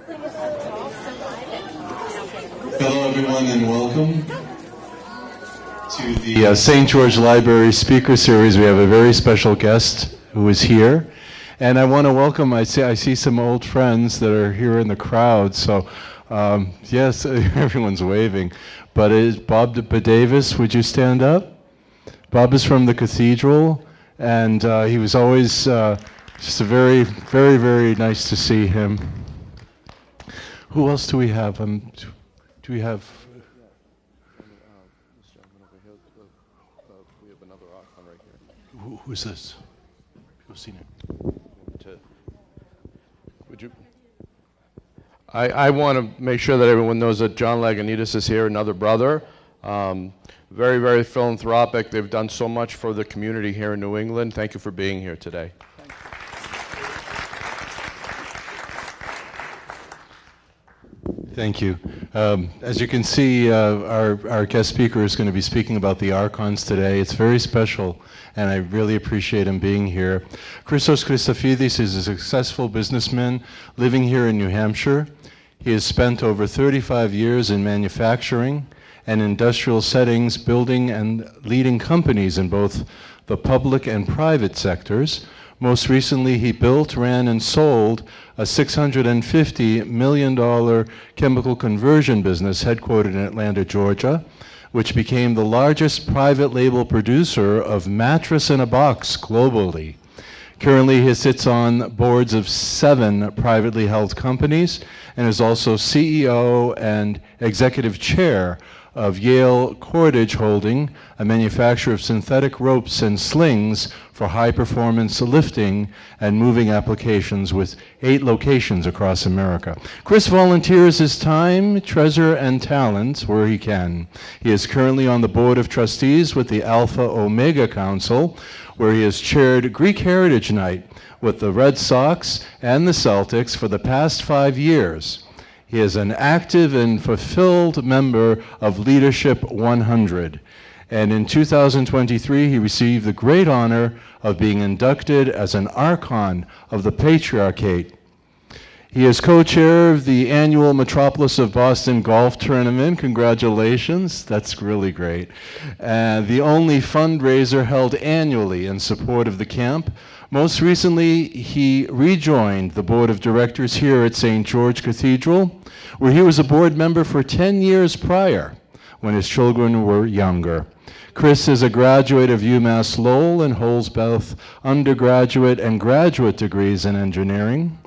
Hello, everyone, and welcome to the St. George Library Speaker Series. We have a very special guest who is here, and I want to welcome, I see some old friends that are here in the crowd, so yes, everyone's waving, but is Bob Davis, would you stand up? Bob is from the Cathedral, and he was always just a very, very, very nice to see him. Who else do we have? Do we have? We have another Archon right here. Who's this? Who's seen it? Would you? I want to make sure that everyone knows that John Lagunitas is here, another brother. Very, very philanthropic. They've done so much for the community here in New England. Thank you for being here today. Thank you. As you can see, our guest speaker is going to be speaking about the Archons today. It's very special, and I really appreciate him being here. Christos Chrisafides is a successful businessman living here in New Hampshire. He has spent over 35 years in manufacturing and industrial settings, building and leading companies in both the public and private sectors. Most recently, he built, ran, and sold a $650 million chemical conversion business headquartered in Atlanta, Georgia, which became the largest private label producer of mattress-in-a-box globally. Currently, he sits on boards of 7 privately held companies and is also CEO and executive chair of Yale Cordage Holding, a manufacturer of synthetic ropes and slings for high-performance lifting and moving applications with 8 locations across America. Chris volunteers his time, treasure, and talent where he can. He is currently on the board of trustees with the Alpha Omega Council, where he has chaired Greek Heritage Night with the Red Sox and the Celtics for the past 5 years. He is an active and fulfilled member of Leadership 100. And in 2023, he received the great honor of being inducted as an Archon of the Patriarchate. He is co-chair of the annual Metropolis of Boston Golf Tournament. Congratulations, that's really great. The only fundraiser held annually in support of the camp. Most recently, he rejoined the board of directors here at St. George Cathedral, where he was a board member for 10 years prior, when his children were younger. Chris is a graduate of UMass Lowell and holds both undergraduate and graduate degrees in engineering.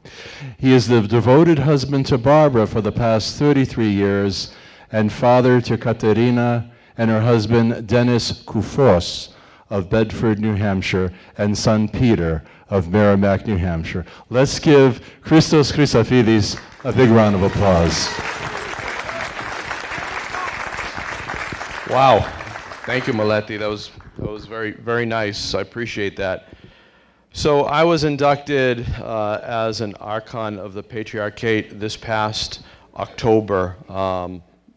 He is the devoted husband to Barbara for the past 33 years and father to Katerina and her husband Dennis Kufos of Bedford, New Hampshire, and son Peter of Merrimack, New Hampshire. Let's give Christos Chrisafides a big round of applause. Wow. Thank you, Maletti. That was very, very nice. I appreciate that. So I was inducted as an Archon of the Patriarchate this past October.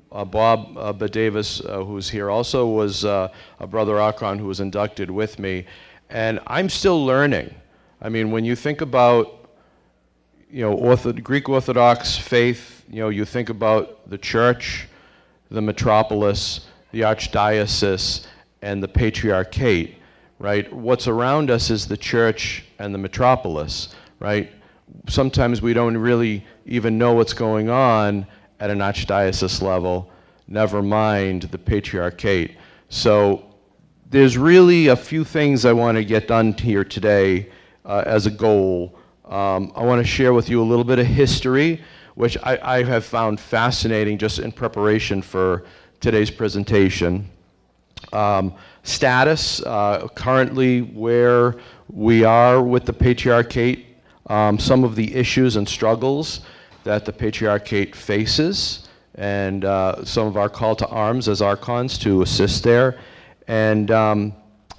Bob Davis, who's here also, was a brother Archon who was inducted with me. And I'm still learning. I mean, when you think about, Greek Orthodox faith, you think about the church, the metropolis, the archdiocese, and the patriarchate, right? What's around us is the church and the metropolis, right? Sometimes we don't really even know what's going on at an archdiocese level, never mind the patriarchate. So there's really a few things I want to get done here today as a goal. I want to share with you a little bit of history, which I have found fascinating just in preparation for today's presentation. Status, currently where we are with the patriarchate, some of the issues and struggles that the patriarchate faces, and some of our call to arms as Archons to assist there, and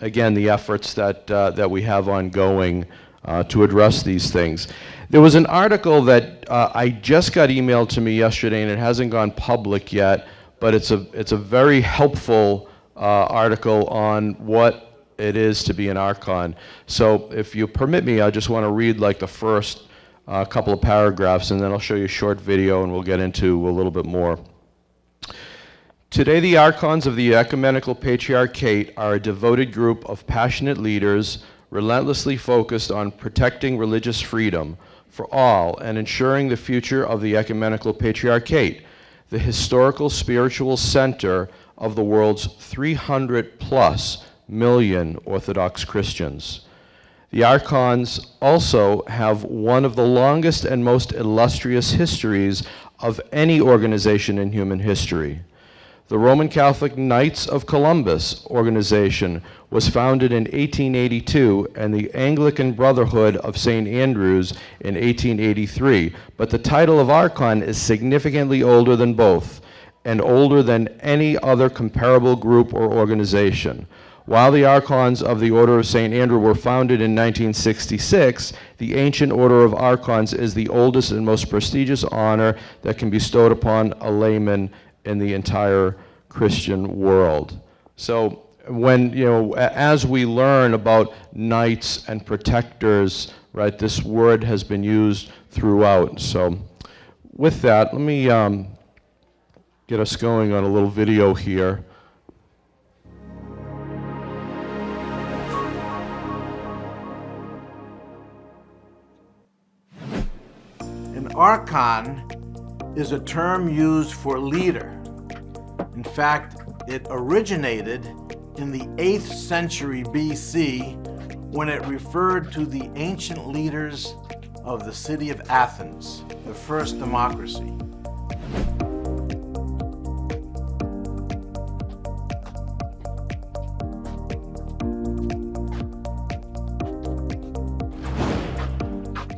again, the efforts that we have ongoing to address these things. There was an article that I just got emailed to me yesterday, and it hasn't gone public yet, but it's a very helpful article on what it is to be an Archon. So if you permit me, I just want to read like the first a couple of paragraphs, and then I'll show you a short video and we'll get into a little bit more. Today, the Archons of the Ecumenical Patriarchate are a devoted group of passionate leaders relentlessly focused on protecting religious freedom for all and ensuring the future of the Ecumenical Patriarchate, the historical spiritual center of the world's 300+ million Orthodox Christians. The Archons also have one of the longest and most illustrious histories of any organization in human history. The Roman Catholic Knights of Columbus organization was founded in 1882 and the Anglican Brotherhood of St. Andrews in 1883, but the title of Archon is significantly older than both and older than any other comparable group or organization. While the Archons of the Order of St. Andrew were founded in 1966, the ancient Order of Archons is the oldest and most prestigious honor that can be bestowed upon a layman in the entire Christian world. So when, as we learn about knights and protectors, right, this word has been used throughout. So with that, let me get us going on a little video here. An archon is a term used for leader. In fact, it originated in the 8th century BC when it referred to the ancient leaders of the city of Athens, the first democracy.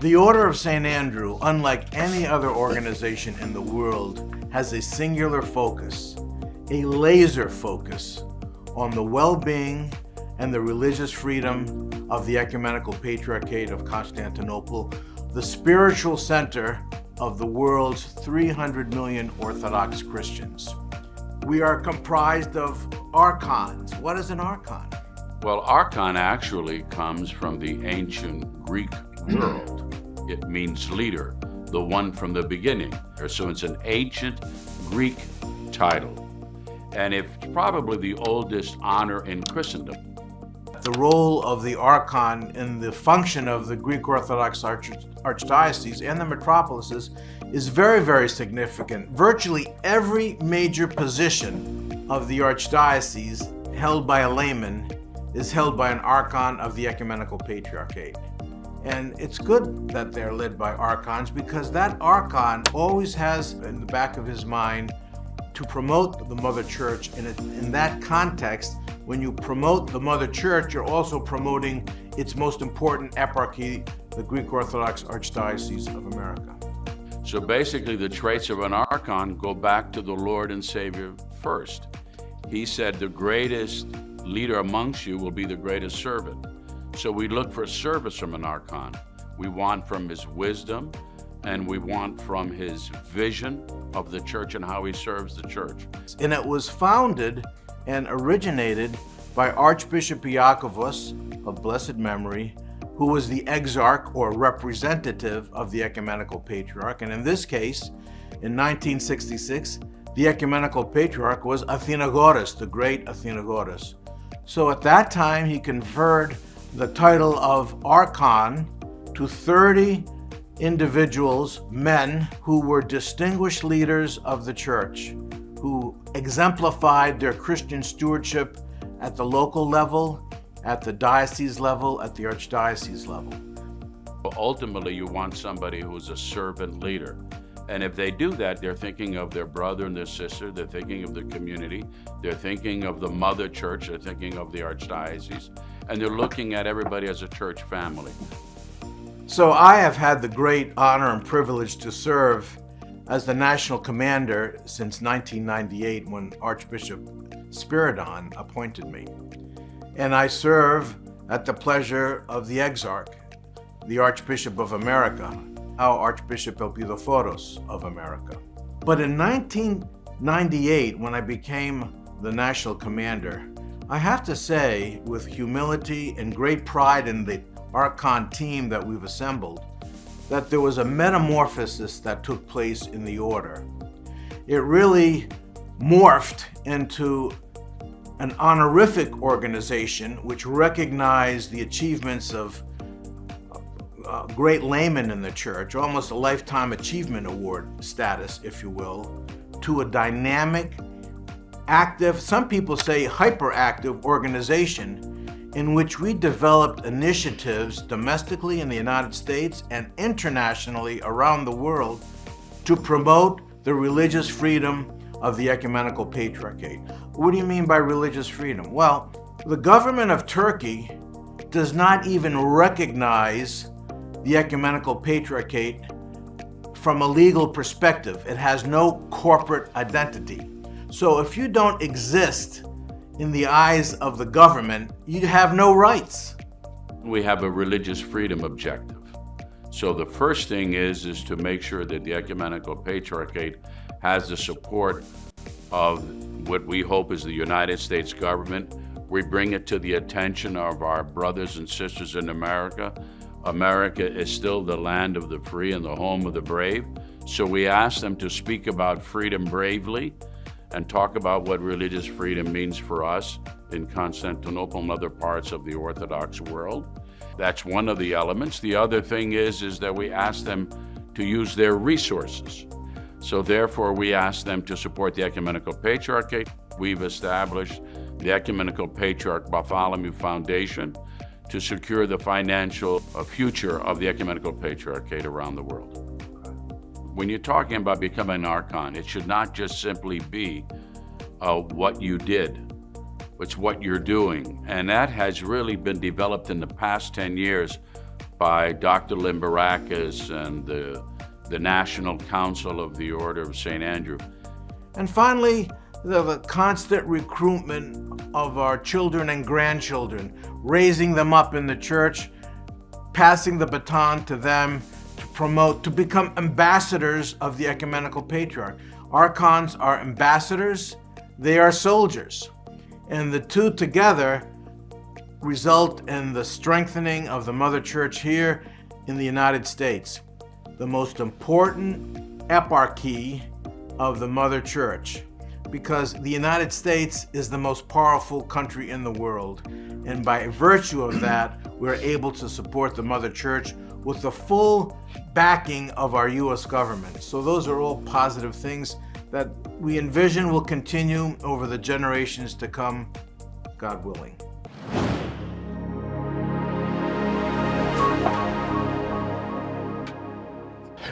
The Order of St. Andrew, unlike any other organization in the world, has a singular focus, a laser focus on the well-being and the religious freedom of the Ecumenical Patriarchate of Constantinople, the spiritual center of the world's 300 million Orthodox Christians. We are comprised of archons. What is an archon? Well, archon actually comes from the ancient Greek world. It means leader, the one from the beginning. So it's an ancient Greek title. And it's probably the oldest honor in Christendom. The role of the archon in the function of the Greek Orthodox Archdiocese and the metropolises is very, very significant. Virtually every major position of the Archdiocese held by a layman is held by an archon of the Ecumenical Patriarchate. And it's good that they're led by archons because that archon always has in the back of his mind to promote the Mother Church. And in that context, when you promote the Mother Church, you're also promoting its most important eparchy, the Greek Orthodox Archdiocese of America. So basically the traits of an archon go back to the Lord and Savior first. He said the greatest leader amongst you will be the greatest servant. So we look for service from an archon. We want from his wisdom, and we want from his vision of the church and how he serves the church. And it was founded and originated by Archbishop Iakovos of blessed memory, who was the exarch or representative of the Ecumenical Patriarch. And in this case, in 1966, the Ecumenical Patriarch was Athenagoras, the great Athenagoras. So at that time, he conferred the title of Archon to 30 individuals, men, who were distinguished leaders of the church, who exemplified their Christian stewardship at the local level, at the diocese level, at the archdiocese level. Ultimately, you want somebody who's a servant leader. And if they do that, they're thinking of their brother and their sister, they're thinking of the community, they're thinking of the mother church, they're thinking of the archdiocese, and they're looking at everybody as a church family. So I have had the great honor and privilege to serve as the national commander since 1998 when Archbishop Spiridon appointed me. And I serve at the pleasure of the exarch, the Archbishop of America, now Archbishop Elpidophoros of America. But in 1998, when I became the national commander, I have to say, with humility and great pride in the Archon team that we've assembled, that there was a metamorphosis that took place in the order. It really morphed into an honorific organization which recognized the achievements of great laymen in the church, almost a lifetime achievement award status, if you will, to a dynamic, active, some people say hyperactive organization in which we developed initiatives domestically in the United States and internationally around the world to promote the religious freedom of the Ecumenical Patriarchate. What do you mean by religious freedom? Well, the government of Turkey does not even recognize the Ecumenical Patriarchate from a legal perspective. It has no corporate identity. So if you don't exist in the eyes of the government, you have no rights. We have a religious freedom objective. So the first thing is to make sure that the Ecumenical Patriarchate has the support of what we hope is the United States government. We bring it to the attention of our brothers and sisters in America. America is still the land of the free and the home of the brave. So we ask them to speak about freedom bravely and talk about what religious freedom means for us in Constantinople and other parts of the Orthodox world. That's one of the elements. The other thing is that we ask them to use their resources. So therefore, we ask them to support the Ecumenical Patriarchate. We've established the Ecumenical Patriarch Bartholomew Foundation to secure the financial future of the Ecumenical Patriarchate around the world. When you're talking about becoming an Archon, it should not just simply be what you did. It's what you're doing. And that has really been developed in the past 10 years by Dr. Limbarakis and the National Council of the Order of St. Andrew. And finally, the constant recruitment of our children and grandchildren, raising them up in the church, passing the baton to them to promote, to become ambassadors of the Ecumenical Patriarch. Archons are ambassadors, they are soldiers. And the two together result in the strengthening of the Mother Church here in the United States, the most important eparchy of the Mother Church, because the United States is the most powerful country in the world. And by virtue of that, we're able to support the Mother Church with the full backing of our U.S. government. So those are all positive things that we envision will continue over the generations to come, God willing.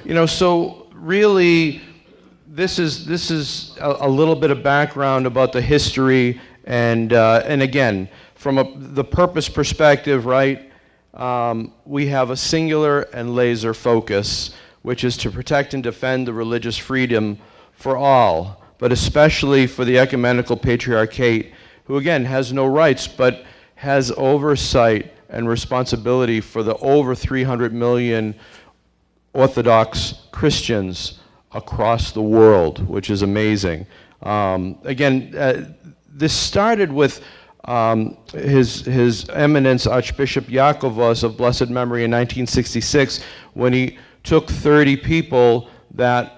You know, so really, this is a little bit of background about the history, and again, from the purpose perspective, right? We have a singular and laser focus, which is to protect and defend the religious freedom for all, but especially for the Ecumenical Patriarchate, who again has no rights, but has oversight and responsibility for the over 300 million Orthodox Christians across the world, which is amazing. This started with His Eminence Archbishop Iakovos of blessed memory in 1966, when he took 30 people that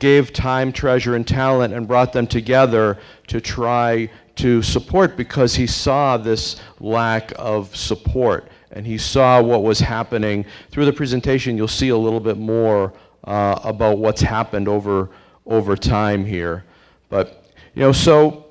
gave time, treasure, and talent and brought them together to try to support, because he saw this lack of support and he saw what was happening. Through the presentation, you'll see a little bit more about what's happened over time here. But so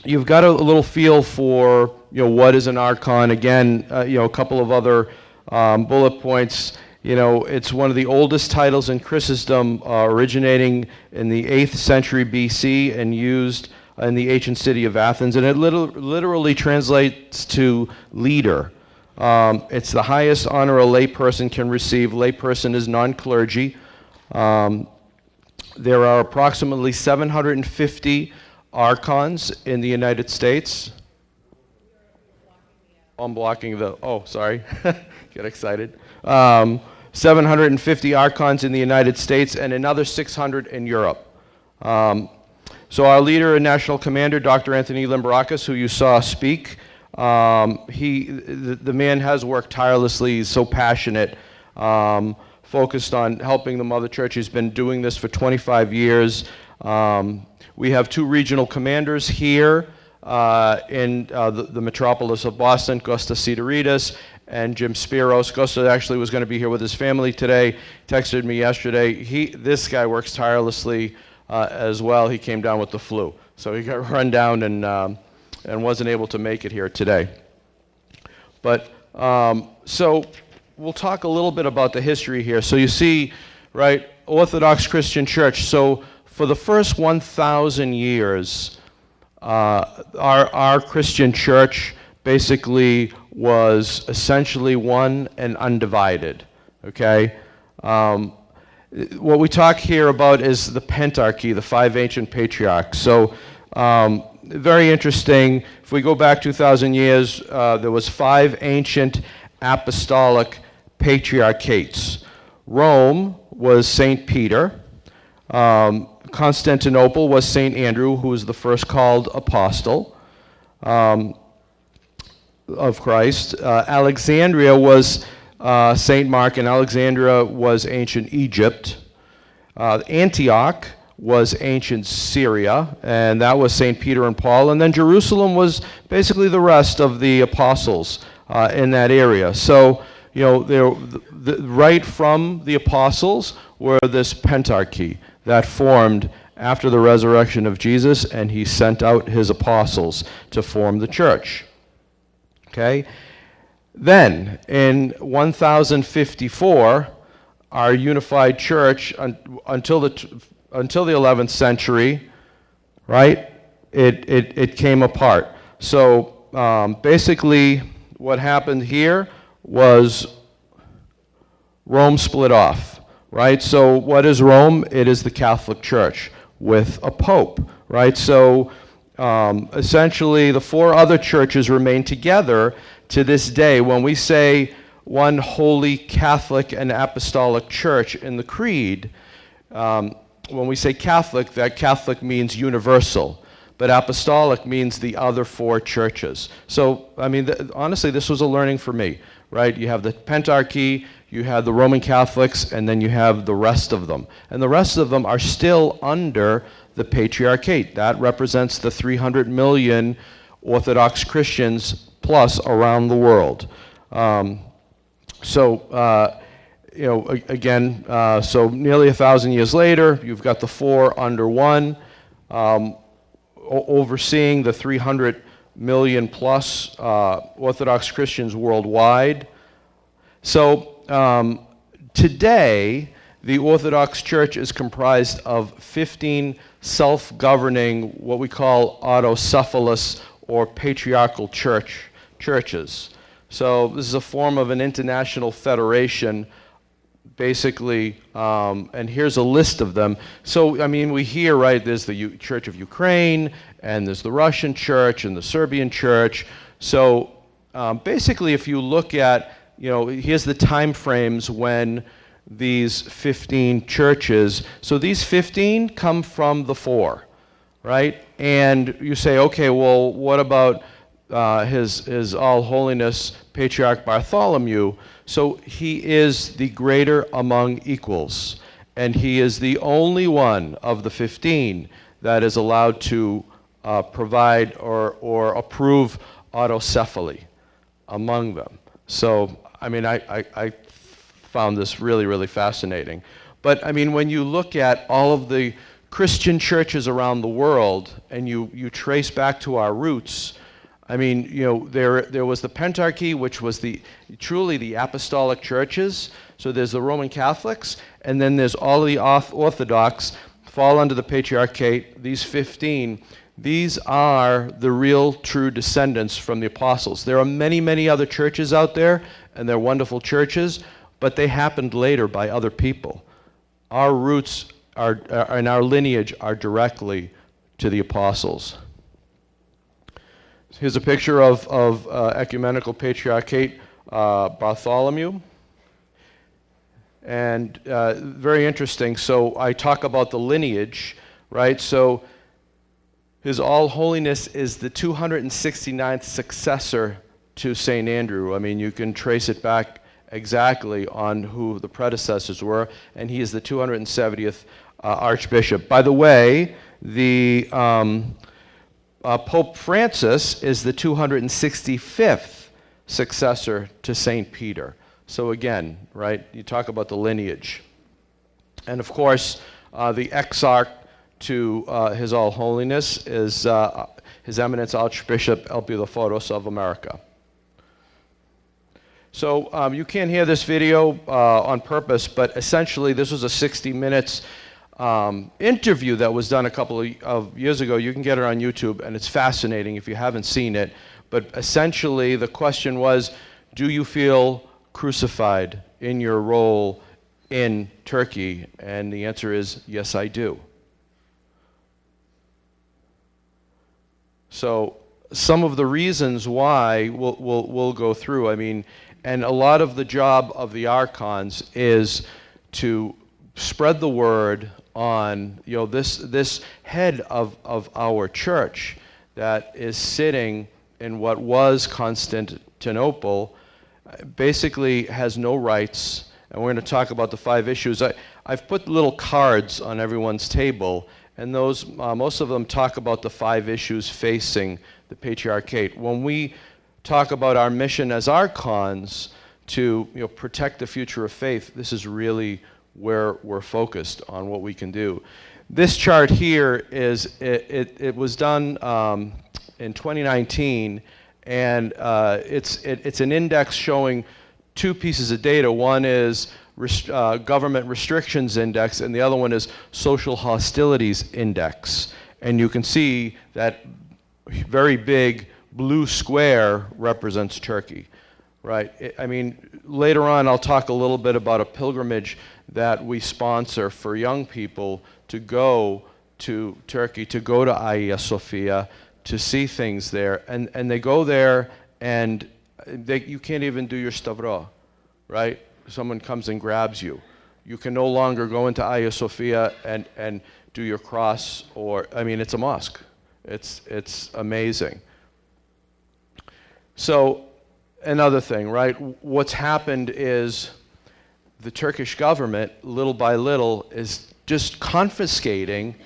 you've got a little feel for what is an Archon. Again, a couple of other bullet points. It's one of the oldest titles in Christendom, originating in the 8th century BC and used in the ancient city of Athens, and it literally translates to leader. It's the highest honor a layperson can receive. Layperson is non-clergy. There are approximately 750 Archons in the United States. I'm blocking the, sorry, get excited. 750 Archons in the United States and another 600 in Europe. So our leader and national commander, Dr. Anthony Limbarakis, who you saw speak, the man has worked tirelessly. He's so passionate focused on helping the Mother Church. He's been doing this for 25 years. We have two regional commanders here in the metropolis of Boston, Costa Siderides and Jim Spiros. Costa actually was going to be here with his family today, texted me yesterday. This guy works tirelessly as well. He came down with the flu, so he got run down and wasn't able to make it here today. But so we'll talk a little bit about the history here. So you see, right, Orthodox Christian Church. So for the first 1,000 years, our Christian church basically was essentially one and undivided, okay? What we talk here about is the Pentarchy, the five ancient patriarchs. So very interesting. If we go back 2,000 years, there was five ancient apostolic patriarchates. Rome was St. Peter. Constantinople was St. Andrew, who was the first called apostle of Christ. Alexandria was St. Mark, and Alexandria was ancient Egypt. Antioch was ancient Syria, and that was St. Peter and Paul. And then Jerusalem was basically the rest of the apostles in that area. So, you know, right from the apostles were this pentarchy that formed after the resurrection of Jesus, and he sent out his apostles to form the church. Okay? Then, in 1054, our unified church, until the 11th century, right, it came apart. So basically, what happened here was Rome split off, right? So what is Rome? It is the Catholic Church with a pope, right? So essentially, the four other churches remain together to this day. When we say one holy Catholic and apostolic church in the creed, when we say Catholic, that Catholic means universal, but apostolic means the other four churches. So, I mean, honestly, this was a learning for me, right? You have the Pentarchy, you have the Roman Catholics, and then you have the rest of them. And the rest of them are still under the Patriarchate. That represents the 300 million Orthodox Christians plus around the world. You know, again, so nearly 1,000 years later, you've got the four under one, overseeing the 300 million plus Orthodox Christians worldwide. So today, the Orthodox Church is comprised of 15 self-governing, what we call autocephalous or patriarchal churches. So this is a form of an international federation, basically, and here's a list of them. So, I mean, we hear, right, there's the Church of Ukraine, and there's the Russian Church, and the Serbian Church. So, basically, if you look at, you know, here's the time frames when these 15 churches, so these 15 come from the four, right? And you say, okay, well, what about his All Holiness Patriarch Bartholomew? So he is the greater among equals, and he is the only one of the 15 that is allowed to provide or approve autocephaly among them. So, I mean, I found this really, really fascinating. But, I mean, when you look at all of the Christian churches around the world, and you trace back to our roots, I mean, you know, there was the Pentarchy, which was truly the apostolic churches. So there's the Roman Catholics, and then there's all the Orthodox fall under the Patriarchate. These 15, these are the real, true descendants from the apostles. There are many, many other churches out there, and they're wonderful churches, but they happened later by other people. Our roots and our lineage are directly to the apostles. Here's a picture of Ecumenical Patriarchate Bartholomew. And very interesting. So I talk about the lineage, right? So His All Holiness is the 269th successor to St. Andrew. I mean, you can trace it back exactly on who the predecessors were, and he is the 270th Archbishop. By the way, the Pope Francis is the 265th successor to St. Peter. So again, right, you talk about the lineage. And of course, the exarch to His All Holiness is His Eminence Archbishop Elpidophoros of America. So you can't hear this video on purpose, but essentially this was a 60 minutes interview that was done a couple of years ago. You can get it on YouTube, and it's fascinating if you haven't seen it. But essentially the question was, do you feel crucified in your role in Turkey? And the answer is, yes, I do. So some of the reasons why we'll go through. I mean, and a lot of the job of the archons is to spread the word on, you know, this head of our church that is sitting in what was Constantinople, basically has no rights. And we're going to talk about the 5 issues. I've put little cards on everyone's table, and those most of them talk about the 5 issues facing the Patriarchate. When we talk about our mission as archons to, you know, protect the future of faith, this is really where we're focused on what we can do. This chart here is, it was done in 2019, and it's an index showing 2 pieces of data. One is government restrictions index, and the other one is social hostilities index. And you can see that very big blue square represents Turkey, right? I mean, later on I'll talk a little bit about a pilgrimage that we sponsor for young people to go to Turkey, to go to Hagia Sophia, to see things there. And they go there, and you can't even do your stavro, right? Someone comes and grabs you. You can no longer go into Hagia Sophia and do your cross, or, I mean, it's a mosque. It's amazing. So another thing, right? What's happened is the Turkish government, little by little, is just confiscating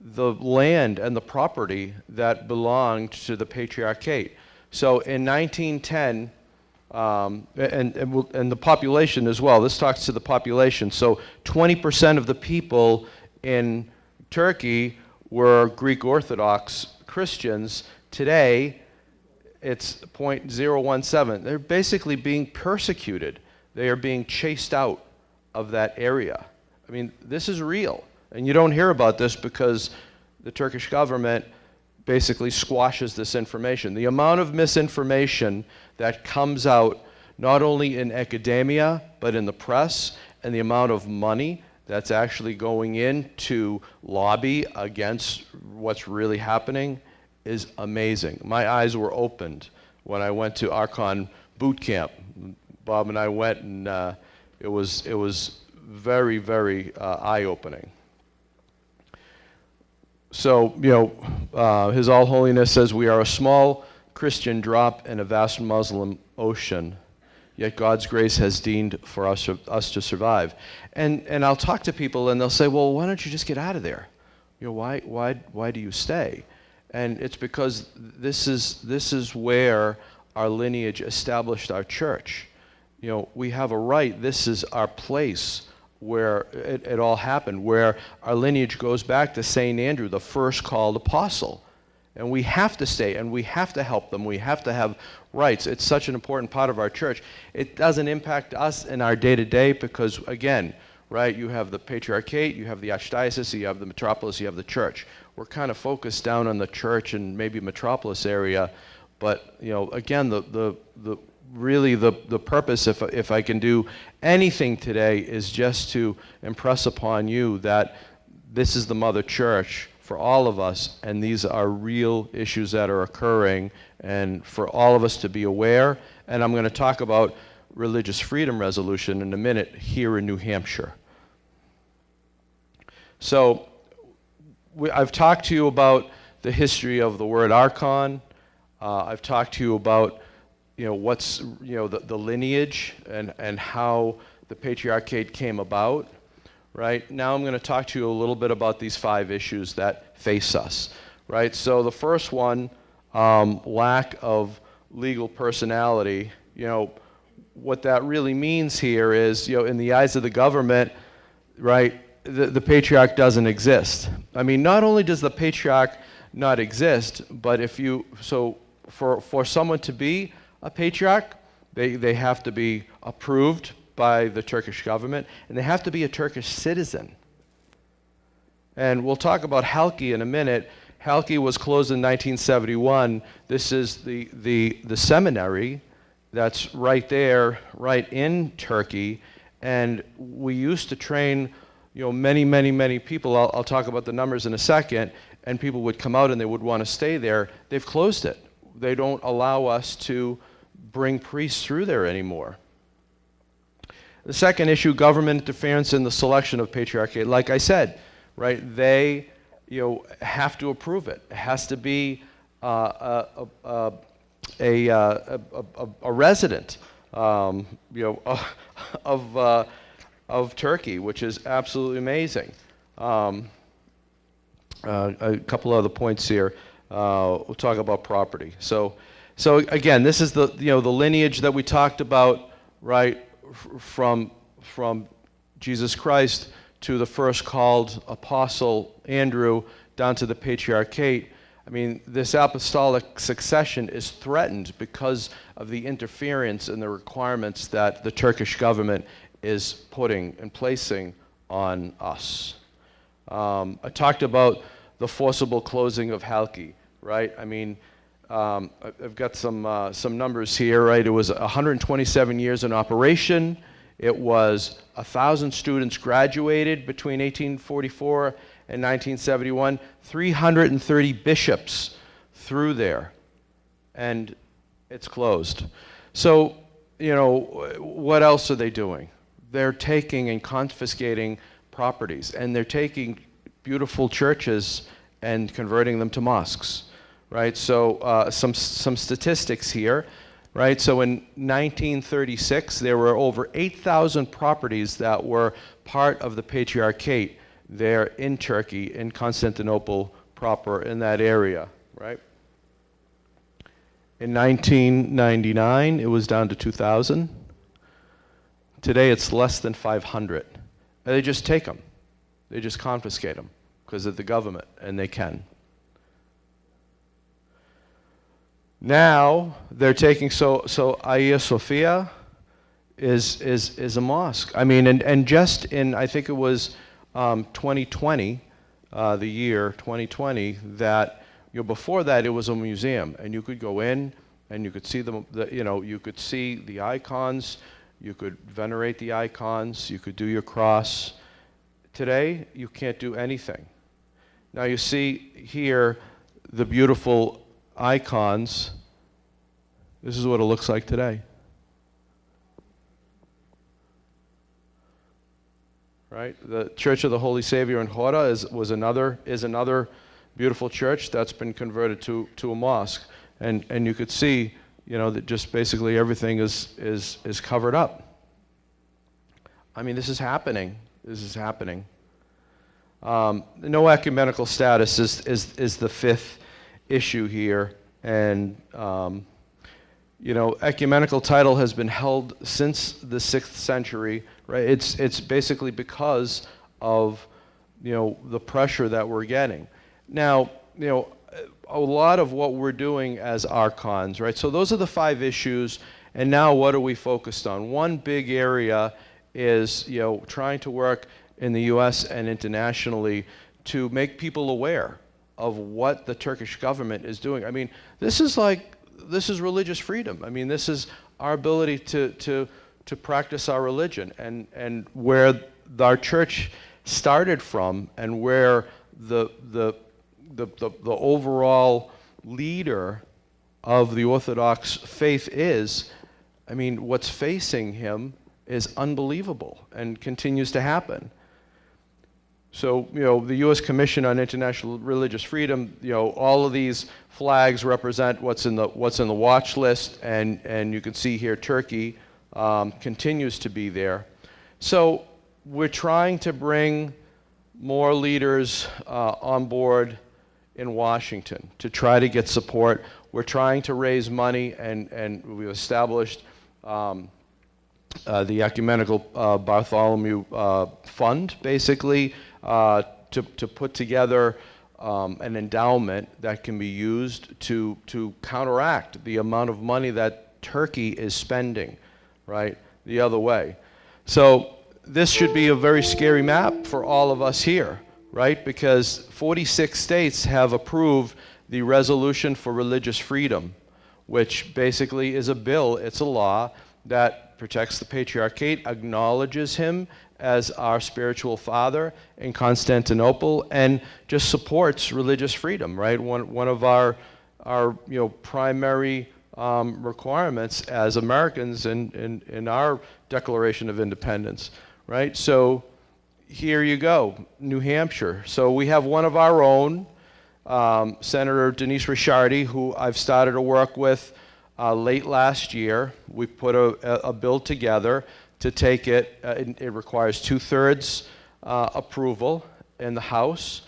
the land and the property that belonged to the Patriarchate. So in 1910, and the population as well, this talks to the population. So 20% of the people in Turkey were Greek Orthodox Christians. Today, it's 0.017. They're basically being persecuted. They are being chased out of that area. I mean, this is real. And you don't hear about this because the Turkish government basically squashes this information. The amount of misinformation that comes out, not only in academia, but in the press, and the amount of money that's actually going in to lobby against what's really happening, is amazing. My eyes were opened when I went to Archon boot camp. Bob and I went, and it was very, very eye-opening. So, you know, His All Holiness says, we are a small Christian drop in a vast Muslim ocean, yet God's grace has deemed for us to survive. And I'll talk to people, and they'll say, well, why don't you just get out of there? You know, why do you stay? And it's because this is where our lineage established our church. You know, we have a right. This is our place where it all happened, where our lineage goes back to St. Andrew, the first called apostle. And we have to stay, and we have to help them. We have to have rights. It's such an important part of our church. It doesn't impact us in our day-to-day because, again, right, you have the Patriarchate, you have the Archdiocese, you have the Metropolis, you have the church. We're kind of focused down on the church and maybe Metropolis area, but, you know, again, really the purpose, if I can do anything today, is just to impress upon you that this is the mother church for all of us, and these are real issues that are occurring, and for all of us to be aware. And I'm going to talk about religious freedom resolution in a minute here in New Hampshire. So I've talked to you about the history of the word archon. I've talked to you about what's, the lineage and how the patriarchate came about, right? Now I'm going to talk to you a little bit about these 5 issues that face us, right? So the first one, lack of legal personality, what that really means here is, in the eyes of the government, right, the patriarch doesn't exist. I mean, not only does the patriarch not exist, but for someone to be a patriarch, they have to be approved by the Turkish government, and they have to be a Turkish citizen. And we'll talk about Halki in a minute. Halki was closed in 1971. This is the seminary that's right there, right in Turkey, and we used to train many people. I'll talk about the numbers in a second, and people would come out and they would want to stay there. They've closed it. They don't allow us to bring priests through there anymore. The second issue, government interference in the selection of patriarchate. Like I said, right, they have to approve it. It has to be a resident of Turkey, which is absolutely amazing. A couple other points here. We'll talk about property. So again, this is the lineage that we talked about, right, from Jesus Christ to the first called apostle Andrew down to the patriarchate. I mean, this apostolic succession is threatened because of the interference and the requirements that the Turkish government is putting and placing on us. I talked about the forcible closing of Halki, right? I mean, I've got some numbers here, right? It was 127 years in operation. It was 1,000 students graduated between 1844 and 1971. 330 bishops through there, and it's closed. So, what else are they doing? They're taking and confiscating properties, and they're taking beautiful churches and converting them to mosques, right? So some statistics here, right? So in 1936, there were over 8,000 properties that were part of the patriarchate there in Turkey, in Constantinople proper, in that area, right? In 1999, it was down to 2,000. Today, it's less than 500. And they just take them. They just confiscate them because of the government, and they can. Now they're taking so Hagia Sophia is a mosque. I mean, and just in, I think it was 2020, the year 2020, that before that it was a museum, and you could go in and you could see you could see the icons, you could venerate the icons, you could do your cross. Today you can't do anything. Now you see here the beautiful icons. This is what it looks like today. Right? The Church of the Holy Savior in Hora is another beautiful church that's been converted to a mosque, and you could see, that just basically everything is covered up. I mean, this is happening. This is happening. No ecumenical status is the fifth issue here, and ecumenical title has been held since the 6th century, right? It's basically because of the pressure that we're getting. Now, a lot of what we're doing as archons, right? So those are the 5 issues, and now what are we focused on? One big area is trying to work in the U.S. and internationally to make people aware of what the Turkish government is doing. I mean, this is religious freedom. I mean, this is our ability to practice our religion, and where our church started from, and where the overall leader of the Orthodox faith is. I mean, what's facing him is unbelievable and continues to happen. So, the U.S. Commission on International Religious Freedom, all of these flags represent what's in the watch list, and you can see here Turkey continues to be there. So we're trying to bring more leaders on board in Washington to try to get support. We're trying to raise money, and we've established the Ecumenical Bartholomew Fund, basically, to put together an endowment that can be used to counteract the amount of money that Turkey is spending, right, the other way. So this should be a very scary map for all of us here, right, because 46 states have approved the Resolution for Religious Freedom, which basically is a bill, it's a law that protects the Patriarchate, acknowledges him as our spiritual father in Constantinople, and just supports religious freedom, right? One of our primary requirements as Americans in our Declaration of Independence, right? So here you go, New Hampshire. So we have one of our own, Senator Denise Ricciardi, who I've started to work with late last year. We put a bill together to take it. It requires 2/3 approval in the House.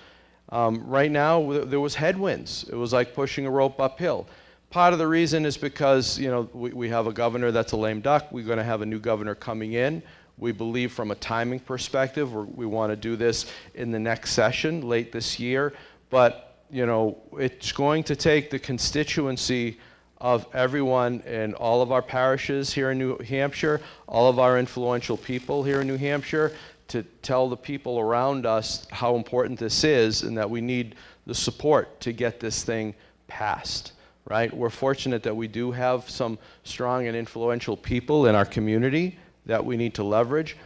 Right now, there was headwinds. It was like pushing a rope uphill. Part of the reason is because we have a governor that's a lame duck. We're going to have a new governor coming in. We believe from a timing perspective, we want to do this in the next session, late this year. But it's going to take the constituency of everyone in all of our parishes here in New Hampshire, all of our influential people here in New Hampshire, to tell the people around us how important this is and that we need the support to get this thing passed, right? We're fortunate that we do have some strong and influential people in our community that we need to leverage,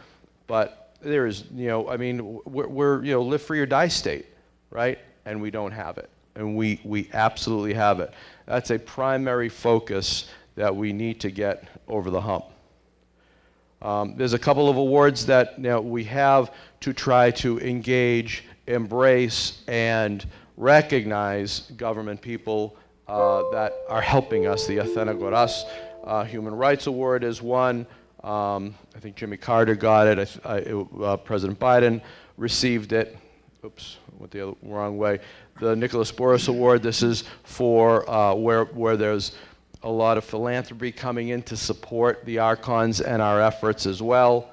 but there is, we're live free or die state, right? And we don't have it, and we absolutely have it. That's a primary focus that we need to get over the hump. There's a couple of awards that we have to try to engage, embrace, and recognize government people that are helping us. The Athenagoras Human Rights Award is one. I think Jimmy Carter got it. President Biden received it. Oops, went the wrong way. The Nicholas Boris Award, this is for where there's a lot of philanthropy coming in to support the Archons and our efforts as well.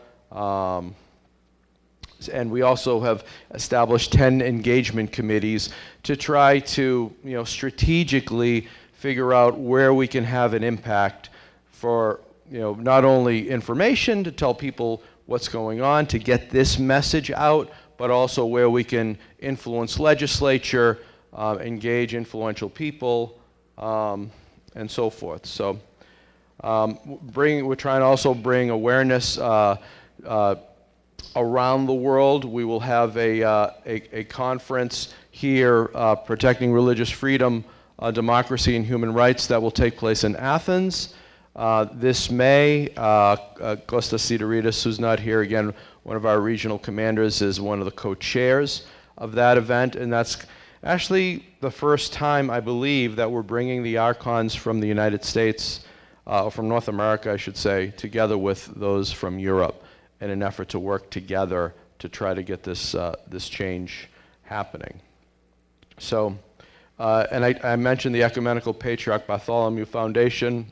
And we also have established 10 engagement committees to try to strategically figure out where we can have an impact for not only information to tell people what's going on, to get this message out, but also where we can influence legislature, engage influential people, and so forth. So we're trying to also bring awareness around the world. We will have a conference here, Protecting Religious Freedom, Democracy and Human Rights, that will take place in Athens this May. Kostas Sideridis, who's not here, again, one of our regional commanders, is one of the co-chairs of that event, and that's actually the first time, I believe, that we're bringing the Archons from the United States, from North America, I should say, together with those from Europe in an effort to work together to try to get this change happening. So, and I mentioned the Ecumenical Patriarch Bartholomew Foundation,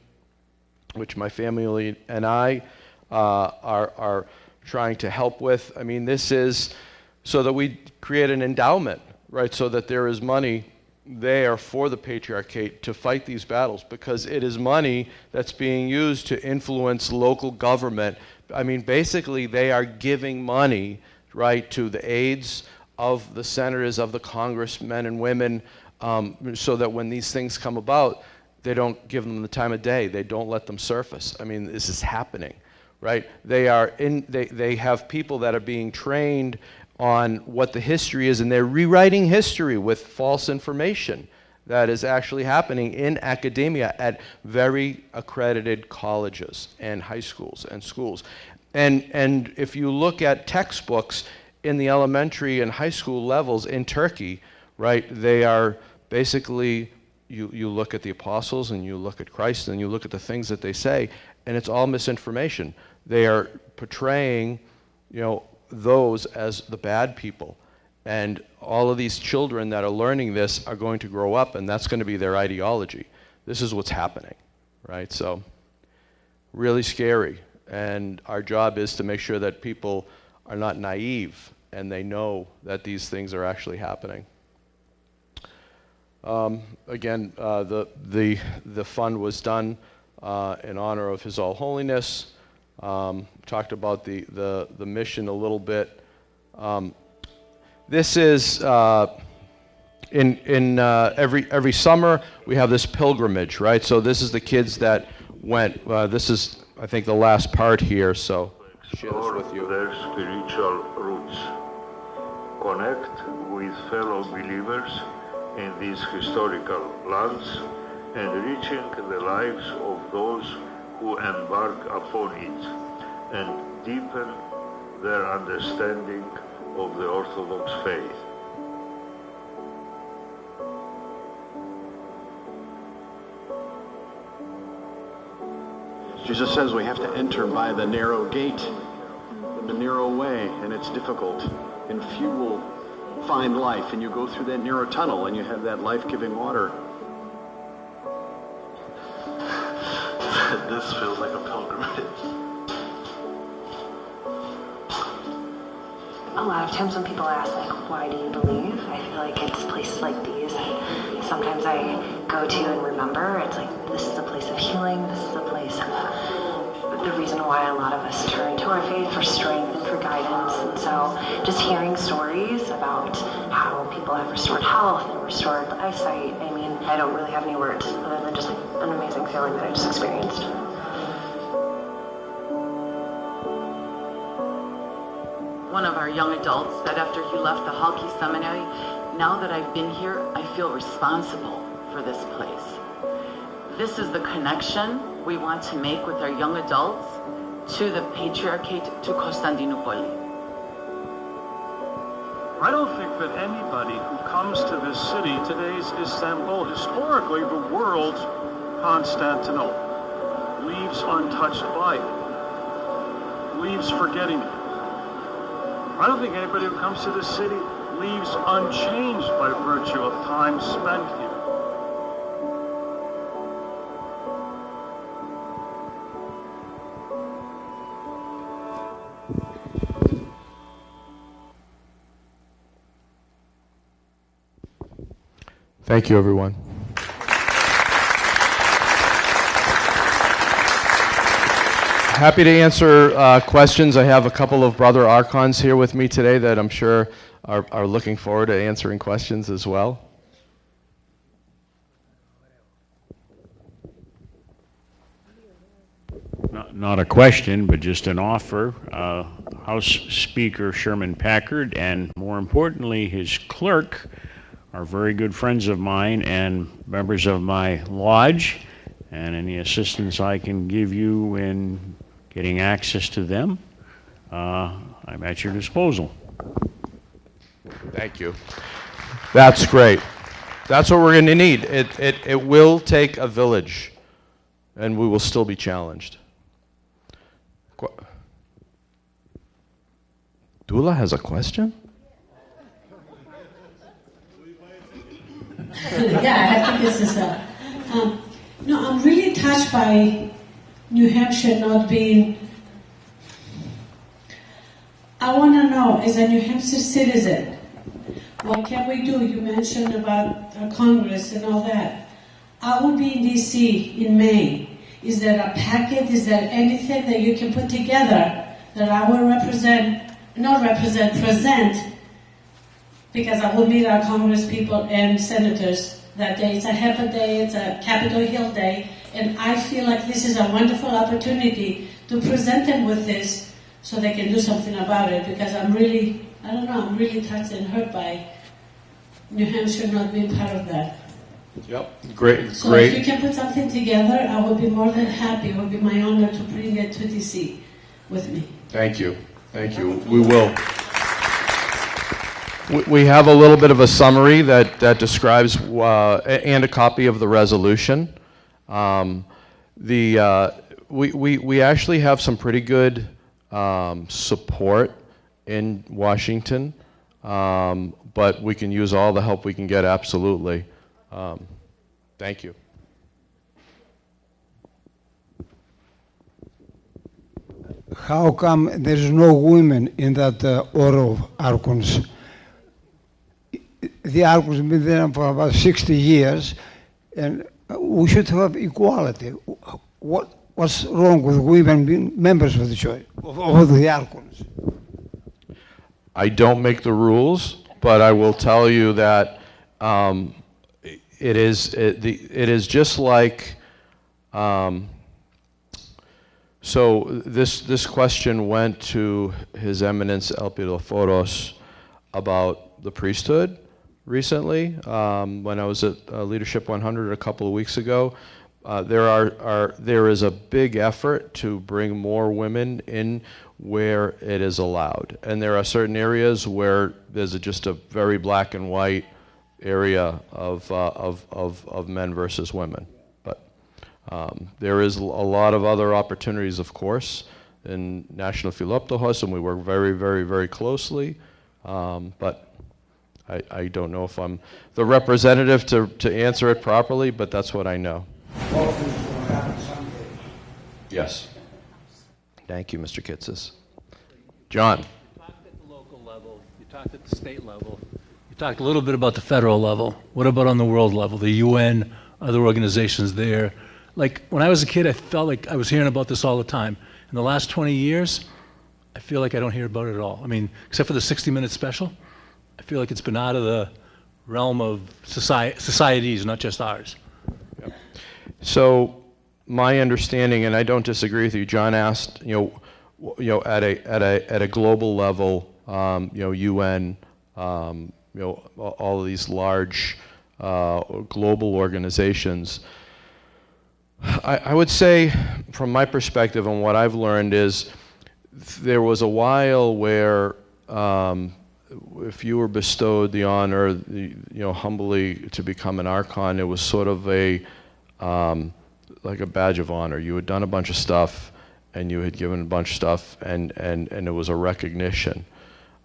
which my family and I are trying to help with. I mean, this is so that we create an endowment, right, so that there is money there for the Patriarchate to fight these battles, because it is money that's being used to influence local government. I mean, basically, they are giving money, right, to the aides of the senators, of the congressmen and women, so that when these things come about, they don't give them the time of day. They don't let them surface. I mean, this is happening, right? They have people that are being trained on what the history is, and they're rewriting history with false information that is actually happening in academia at very accredited colleges and high schools and schools. And if you look at textbooks, in the elementary and high school levels in Turkey, right, they are basically, you look at the apostles and you look at Christ and you look at the things that they say, and it's all misinformation. They are portraying, those as the bad people. And all of these children that are learning this are going to grow up, and that's going to be their ideology. This is what's happening, right? So, really scary. And our job is to make sure that people are not naive and they know that these things are actually happening. Again, the fund was done in honor of His All Holiness. Talked about the mission a little bit. This is in every summer we have this pilgrimage, right? So this is the kids that went. This is, I think, the last part here. So share this with you. Their spiritual roots. Connect with fellow believers in these historical lands, enriching the lives of those who embark upon it, and deepen their understanding of the Orthodox faith. Jesus says we have to enter by the narrow gate, the narrow way, and it's difficult. And few will find life, and you go through that narrow tunnel and you have that life-giving water. This feels like a pilgrimage. A lot of times when people ask, like, why do you believe? I feel like it's places like these that sometimes I go to and remember. It's like, this is a place of healing. This is a place of the reason why a lot of us turn to our faith for strength and for guidance. And so just hearing stories about how people have restored health and restored eyesight, I mean, I don't really have any words other than just like an amazing feeling that I just experienced. One of our young adults said after he left the Halki Seminary, now that I've been here, I feel responsible for this place. This is the connection we want to make with our young adults to the Patriarchate, to Constantinople. I don't think that anybody who comes to this city, today's Istanbul, historically the world's Constantinople, leaves untouched by it, leaves forgetting it. I don't think anybody who comes to this city leaves unchanged by virtue of time spent here. Thank you, everyone. Happy to answer questions. I have a couple of brother archons here with me today that I'm sure are looking forward to answering questions as well. Not a question, but just an offer. House Speaker Sherman Packard and, more importantly, his clerk are very good friends of mine and members of my lodge, and any assistance I can give you in getting access to them, I'm at your disposal. Thank you. That's great. That's what we're going to need. It will take a village, and we will still be challenged. Dula has a question? Yeah, I think this is no, I'm really touched by New Hampshire not being. I want to know, as a New Hampshire citizen, what can we do? You mentioned about Congress and all that. I will be in D.C. in May. Is there a packet? Is there anything that you can put together that I will present? Because I will meet our Congress people and senators that day. It's a HEPA day, it's a Capitol Hill day, and I feel like this is a wonderful opportunity to present them with this so they can do something about it, because I'm really touched and hurt by New Hampshire not being part of that. Yep, great. So if you can put something together, I will be more than happy. It will be my honor to bring it to DC with me. Thank you. Thank you. We will. We have a little bit of a summary that describes, and a copy of the resolution. We actually have some pretty good support in Washington, but we can use all the help we can get, absolutely. Thank you. How come there is no women in that order of archons? The archons have been there for about 60 years, and we should have equality. What's wrong with women being members of the church, of the archons? I don't make the rules, but I will tell you that it is just like. So this question went to His Eminence El Videographer about the priesthood recently. When I was at Leadership 100 a couple of weeks ago, there is a big effort to bring more women in where it is allowed, and there are certain areas where there's just a very black and white area of men versus women. There is a lot of other opportunities, of course, in National Philopatos, and we work very, very, very closely. But I don't know if I'm the representative to answer it properly, but that's what I know. Yes. Thank you, Mr. Kitsis. John. You talked at the local level. You talked at the state level. You talked a little bit about the federal level. What about on the world level, the UN, other organizations there? Like, when I was a kid, I felt like I was hearing about this all the time. In the last 20 years, I feel like I don't hear about it at all. I mean, except for the 60-minute special, I feel like it's been out of the realm of societies, not just ours. Yep. So, my understanding, and I don't disagree with you, John asked, at a global level, UN, all of these large global organizations. I would say, from my perspective and what I've learned is, there was a while where if you were bestowed the honor, humbly to become an Archon, it was sort of like a badge of honor. You had done a bunch of stuff, and you had given a bunch of stuff, and it was a recognition,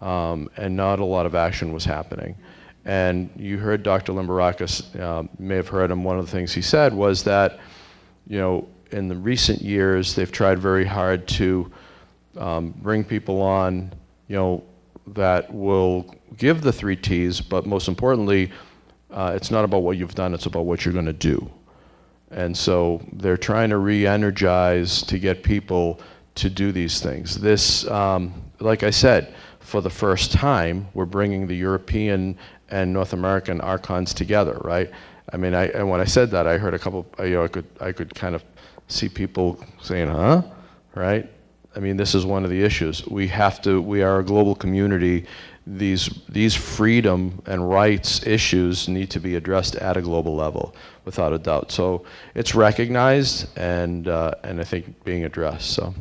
and not a lot of action was happening. And you heard Dr. Limbarakis, may have heard him, one of the things he said was that, in the recent years, they've tried very hard to bring people on, that will give the 3 T's, but most importantly, it's not about what you've done, it's about what you're going to do. And so they're trying to re-energize to get people to do these things. This, like I said, for the first time, we're bringing the European and North American Archons together, right? I mean, and when I said that, I heard a couple, I could kind of see people saying, huh? Right? I mean, this is one of the issues. We are a global community. These freedom and rights issues need to be addressed at a global level, without a doubt. So it's recognized and I think being addressed, so.